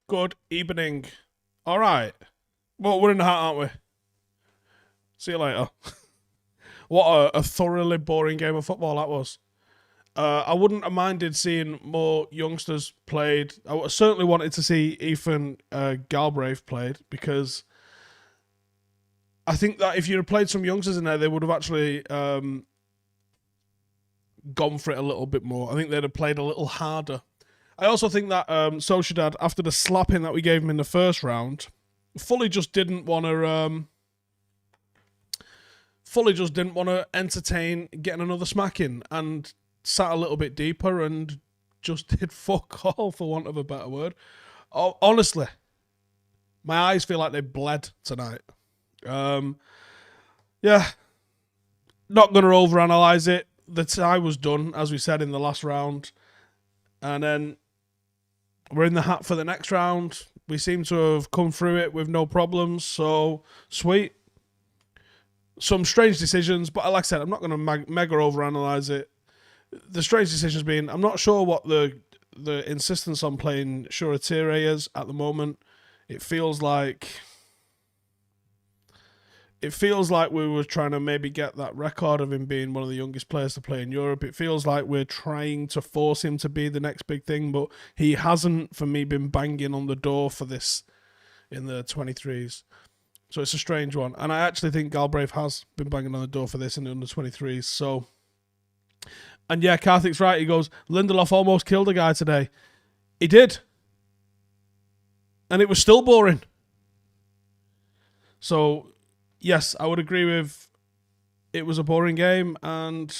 Good evening. All right. Well, we're in the hat, aren't we? See you later. What a thoroughly boring game of football that was. I wouldn't have minded seeing more youngsters played. I certainly wanted to see Ethan Galbraith played because I think that if you'd have played some youngsters in there, they would have actually gone for it a little bit more. I think they'd have played a little harder. I also think that Sociedad, after the slapping that we gave them in the first round, fully just didn't want to entertain getting another smacking and sat a little bit deeper and just did fuck all, for want of a better word. Oh, honestly, my eyes feel like they bled tonight. Yeah, not going to overanalyze it. The tie was done, as we said in the last round. And then we're in the hat for the next round. We seem to have come through it with no problems, so sweet. Some strange decisions, but like I said, I'm not going to mega overanalyze it. The strange decisions being, I'm not sure what the insistence on playing Shuratire is at the moment. It feels like we were trying to maybe get that record of him being one of the youngest players to play in Europe. It feels like we're trying to force him to be the next big thing, but he hasn't, for me, been banging on the door for this in the 23s. So it's a strange one. And I actually think Galbraith has been banging on the door for this in the under 23s. So, and yeah, Karthik's right. He goes, Lindelof almost killed a guy today. He did. And it was still boring. So, yes, I would agree with it was a boring game. And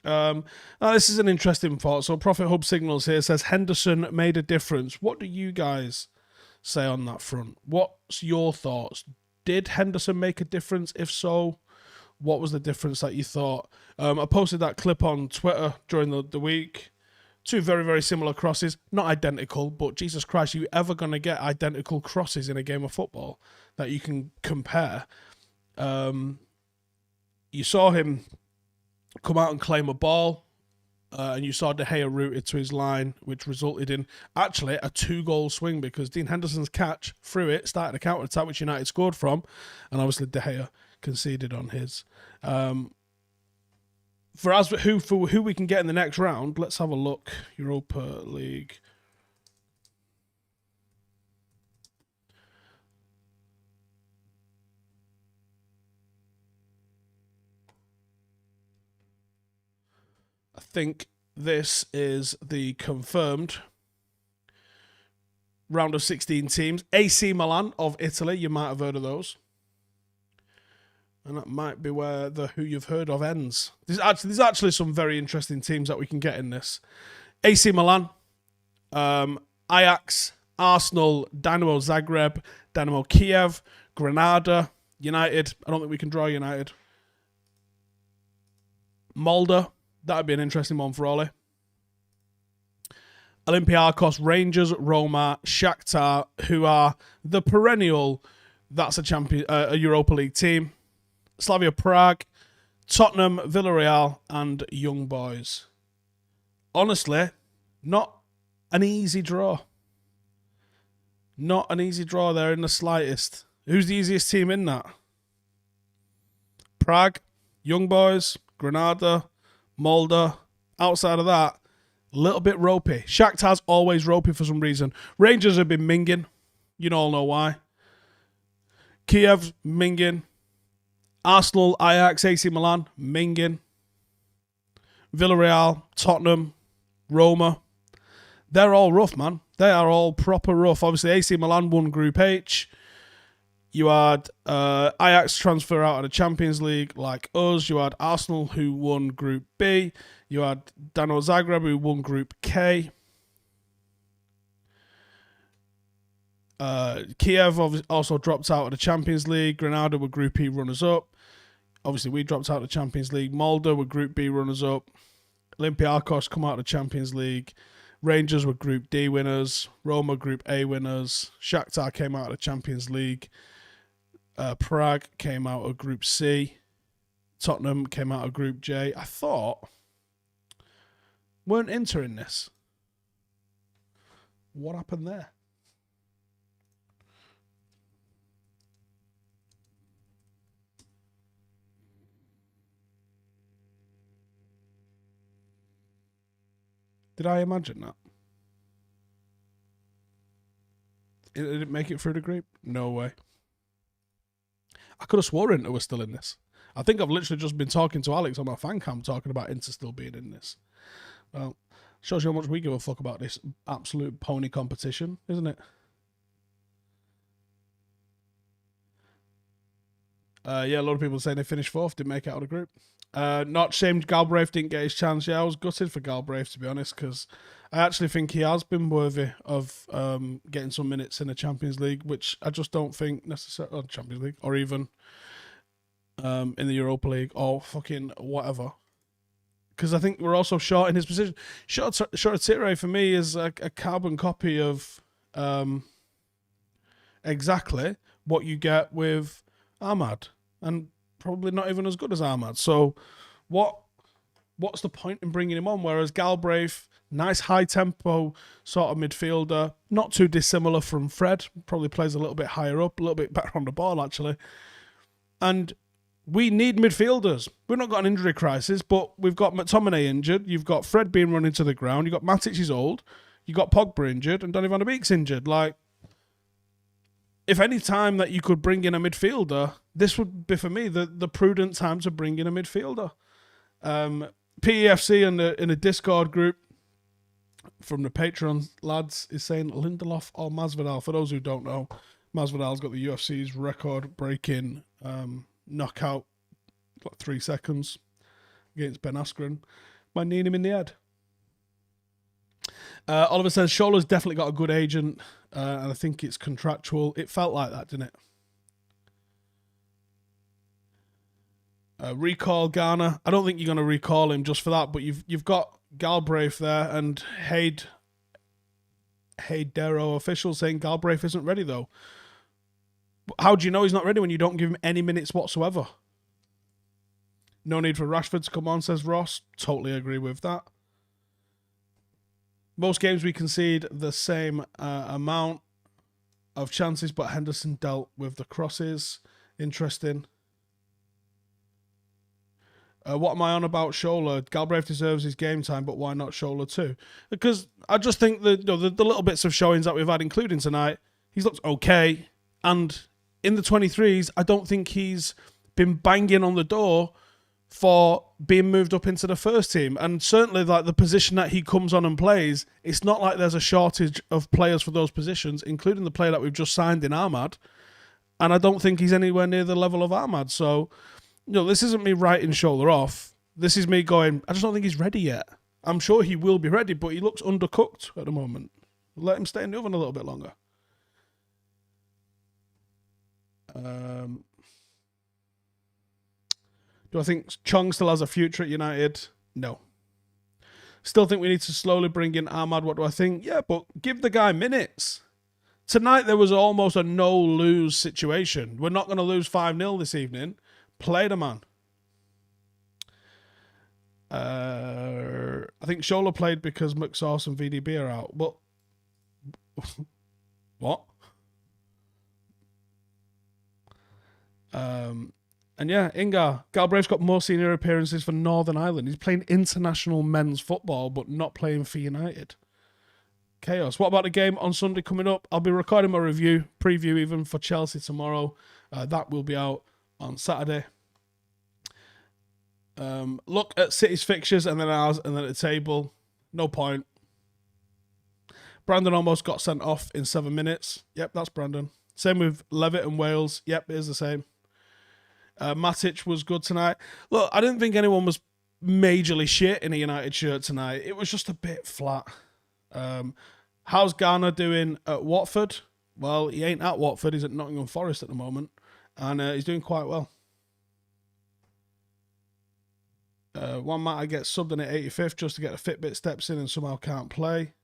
now this is an interesting thought. So Profit Hub Signals here says Henderson made a difference. What do you guys say on that front? What's your thoughts? Did Henderson make a difference? If so, what was the difference that you thought? I posted that clip on Twitter during the week. Two very, very similar crosses. Not identical, but Jesus Christ, are you ever going to get identical crosses in a game of football that you can compare? You saw him come out and claim a ball, and you saw De Gea rooted to his line, which resulted in actually a 2-goal swing because Dean Henderson's catch through it started a counter-attack which United scored from, and obviously De Gea conceded on his. For who we can get in the next round, let's have a look. Europa League. I think this is the confirmed round of 16 teams. AC Milan of Italy, you might have heard of those. And that might be where the who you've heard of ends. There's actually some very interesting teams that we can get in this. AC Milan, Ajax, Arsenal, Dynamo Zagreb, Dynamo Kiev, Granada, United. I don't think we can draw United. Molde, that would be an interesting one for Ollie. Olympiacos, Rangers, Roma, Shakhtar, who are the perennial, that's a Europa League team. Slavia Prague, Tottenham, Villarreal, and Young Boys. Honestly, not an easy draw. Not an easy draw there in the slightest. Who's the easiest team in that? Prague, Young Boys, Granada, Molde. Outside of that, a little bit ropey. Shakhtar's always ropey for some reason. Rangers have been minging. You all know why. Kiev, minging. Arsenal, Ajax, AC Milan, minging. Villarreal, Tottenham, Roma. They're all rough, man. They are all proper rough. Obviously, AC Milan won Group H. You had Ajax transfer out of the Champions League like us. You had Arsenal who won Group B. You had Dynamo Zagreb who won Group K. Kiev also dropped out of the Champions League. Granada were Group E runners-up. Obviously, we dropped out of the Champions League. Molde were Group B runners-up. Olympiacos come out of the Champions League. Rangers were Group D winners. Roma Group A winners. Shakhtar came out of the Champions League. Prague came out of Group C. Tottenham came out of Group J. I thought, weren't Inter in this? What happened there? Did I imagine that? Did it make it through the group? No way. I could have swore Inter was still in this. I think I've literally just been talking to Alex on my fan cam talking about Inter still being in this. Well, shows you how much we give a fuck about this absolute pony competition, isn't it? Yeah, a lot of people saying they finished fourth, didn't make it out of the group. Not shamed Galbraith didn't get his chance. Yeah, I was gutted for Galbraith, to be honest, because I actually think he has been worthy of getting some minutes in the Champions League, which I just don't think necessarily, or Champions League, or even in the Europa League, or fucking whatever. Because I think we're also short in his position. Short for me is a carbon copy of exactly what you get with Ahmad, and probably not even as good as Ahmad. So what's the point in bringing him on? Whereas Galbraith, nice high tempo sort of midfielder, not too dissimilar from Fred, probably plays a little bit higher up, a little bit better on the ball actually. And we need midfielders. We've not got an injury crisis, but we've got McTominay injured. You've got Fred being run into the ground. You've got Matic is old. You've got Pogba injured, and Donny van de Beek's injured. Like, if any time that you could bring in a midfielder, this would be, for me, the prudent time to bring in a midfielder. PEFC in the Discord group from the Patreon lads is saying Lindelof or Masvidal. For those who don't know, Masvidal's got the UFC's record-breaking knockout, 3 seconds against Ben Askren by kneeing him in the head. Oliver says Schola's definitely got a good agent, and I think it's contractual. It felt like that, didn't it? Recall Garner. I don't think you're going to recall him just for that, but you've got Galbraith there and Heydero official saying Galbraith isn't ready though. How do you know he's not ready when you don't give him any minutes whatsoever? No need for Rashford to come on, says Ross. Totally agree with that. Most games we concede the same amount of chances, but Henderson dealt with the crosses. Interesting. What am I on about Shola? Galbraith deserves his game time, but why not Shola too? Because I just think the little bits of showings that we've had, including tonight, he's looked okay. And in the 23s, I don't think he's been banging on the door for being moved up into the first team. And certainly, like, the position that he comes on and plays, it's not like there's a shortage of players for those positions, including the player that we've just signed in Ahmad. And I don't think he's anywhere near the level of Ahmad. So, this isn't me writing Shola off. This is me going, I just don't think he's ready yet. I'm sure he will be ready, but he looks undercooked at the moment. Let him stay in the oven a little bit longer. Do I think Chong still has a future at United? No. Still think we need to slowly bring in Ahmad. What do I think? Yeah, but give the guy minutes. Tonight there was almost a no-lose situation. We're not going to lose 5-0 this evening. Play the man. I think Shola played because McSauce and VDB are out. But what? And yeah, Ingar. Galbraith's got more senior appearances for Northern Ireland. He's playing international men's football, but not playing for United. Chaos. What about the game on Sunday coming up? I'll be recording my preview even for Chelsea tomorrow. That will be out on Saturday. Look at City's fixtures and then ours and then at the table. No point. Brandon almost got sent off in 7 minutes. Yep, that's Brandon. Same with Levitt and Wales. Yep, it is the same. Matic was good tonight. Look, I didn't think anyone was majorly shit in a United shirt tonight. It was just a bit flat. How's Garner doing at Watford? Well, he ain't at Watford. He's at Nottingham Forest at the moment. And he's doing quite well. One Matter gets subbed in at 85th just to get a Fitbit steps in and somehow can't play.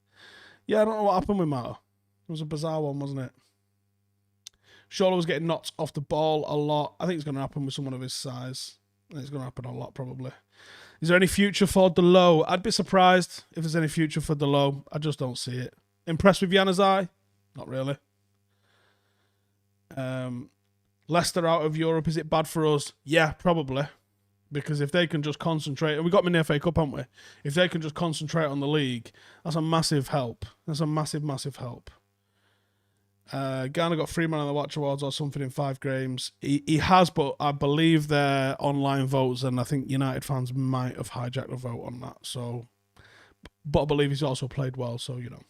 Yeah, I don't know what happened with Matter. It was a bizarre one, wasn't it? Shola was getting knocked off the ball a lot. I think it's going to happen with someone of his size. I think it's going to happen a lot, probably. Is there any future for Delo? I'd be surprised if there's any future for Delo. I just don't see it. Impressed with Januzaj? Not really. Leicester out of Europe, is it bad for us? Yeah, probably. Because if they can just concentrate, and we got them in the FA Cup, haven't we? If they can just concentrate on the league, that's a massive help. That's a massive, massive help. Garner got 3 Man of the Watch Awards or something in 5 games. He has, but I believe they're online votes, and I think United fans might have hijacked a vote on that. So, but I believe he's also played well, so, you know.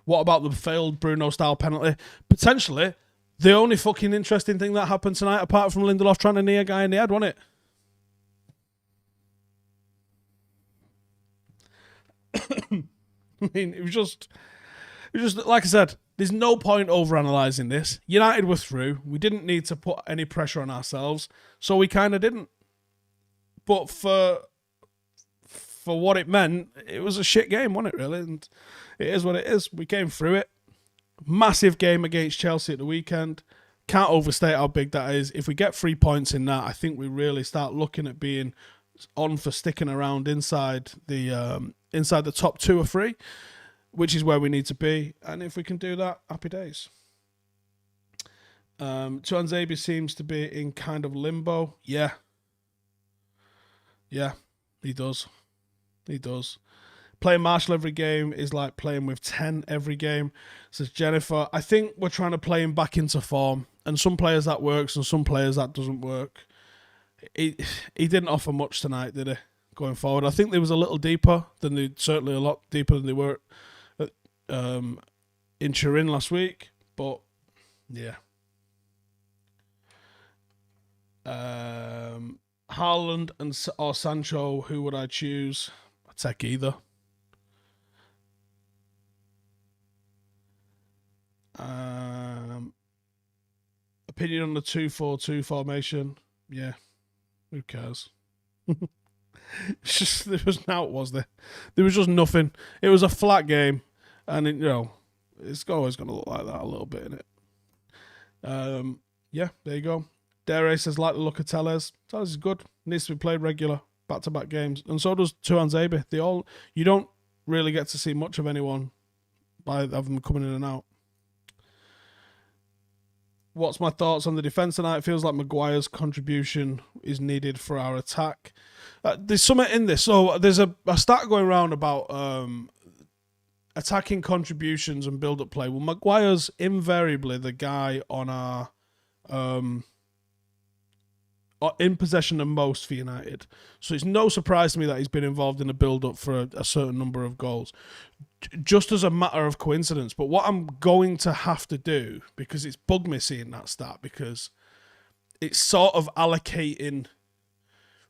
What about the failed Bruno-style penalty? Potentially the only fucking interesting thing that happened tonight, apart from Lindelof trying to knee a guy in the head, wasn't it? I mean, it was just like I said, there's no point over-analysing this. United were through. We didn't need to put any pressure on ourselves, so we kind of didn't. But for what it meant, it was a shit game, wasn't it, really? And it is what it is. We came through it. Massive game against Chelsea at the weekend. Can't overstate how big that is. If we get 3 points in that, I think we really start looking at being on for sticking around inside the top 2 or 3, which is where we need to be. And if we can do that, happy days. Tuanzebe seems to be in kind of limbo. Yeah, he does. Playing Marshall every game is like playing with 10 every game, says Jennifer. I think we're trying to play him back into form. And some players that works and some players that doesn't work. He didn't offer much tonight, did he? Going forward, I think they was a little deeper than certainly a lot deeper than they were in Turin last week. But yeah, Haaland or Sancho, who would I choose? I'd take either. Opinion on the 2-4-2 formation? Yeah, who cares? There was no, was there? There was just nothing. It was a flat game, and it's always going to look like that a little bit, innit? Yeah, there you go. Dere says, like the look of Telles. Telles is good. Needs to be played regular, back-to-back games. And so does Tuanzebe. You don't really get to see much of anyone by having them coming in and out. What's my thoughts on the defence tonight? It feels like Maguire's contribution is needed for our attack. There's something in this. So there's a stat going around about attacking contributions and build-up play. Well, Maguire's invariably the guy on our in possession the most for United. So it's no surprise to me that he's been involved in the build-up for a certain number of goals. Just as a matter of coincidence. But what I'm going to have to do, because it's bugged me seeing that stat, because it's sort of allocating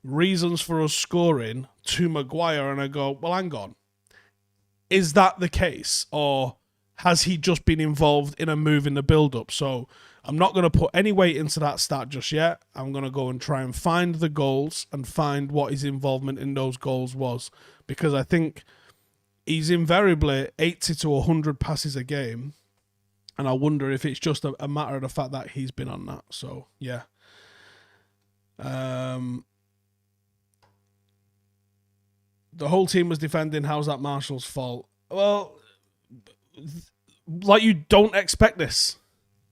reasons for us scoring to Maguire, and I go, well, hang on. Is that the case? Or has he just been involved in a move in the build-up? So I'm not going to put any weight into that stat just yet. I'm going to go and try and find the goals and find what his involvement in those goals was. Because I think he's invariably 80 to 100 passes a game. And I wonder if it's just a matter of the fact that he's been on that. So, yeah. The whole team was defending. How's that Marshall's fault? Well, like, you don't expect this.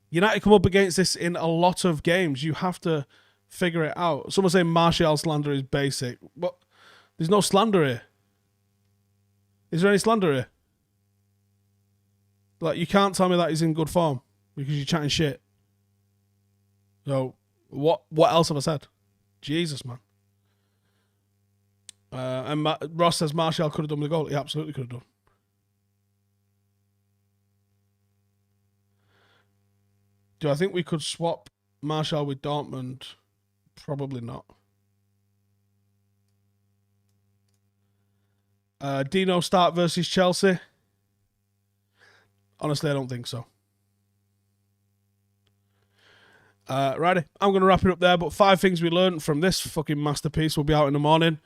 United come up against this in a lot of games. You have to figure it out. Someone saying Martial slander is basic. But there's no slander here. Is there any slander here? Like, you can't tell me that he's in good form because you're chatting shit. So, what else have I said? Jesus, man. And Ross says Martial could have done the goal. He absolutely could have done. Do I think we could swap Martial with Dortmund? Probably not. Dino start versus Chelsea? Honestly, I don't think so. Righty, I'm going to wrap it up there, but 5 things we learned from this fucking masterpiece will be out in the morning.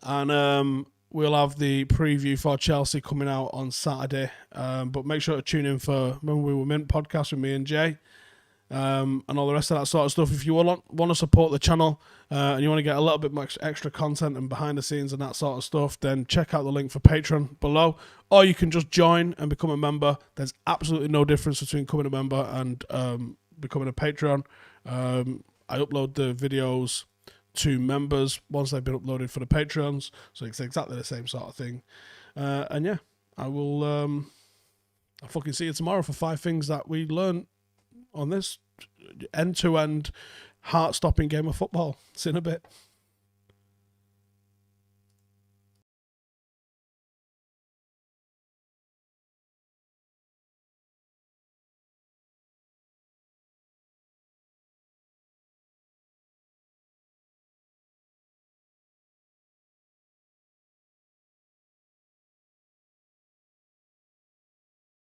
And we'll have the preview for Chelsea coming out on Saturday. But make sure to tune in for When We Were Mint podcast with me and Jay. And all the rest of that sort of stuff. If you want to support the channel and you want to get a little bit more extra content and behind the scenes and that sort of stuff, then check out the link for Patreon below, or you can just join and become a member. There's absolutely no difference between becoming a member and becoming a Patreon. I upload the videos to members once they've been uploaded for the Patreons, so it's exactly the same sort of thing. And yeah, I will. I'll fucking see you tomorrow for 5 things that we learned on this end-to-end, heart-stopping game of football. See you in a bit.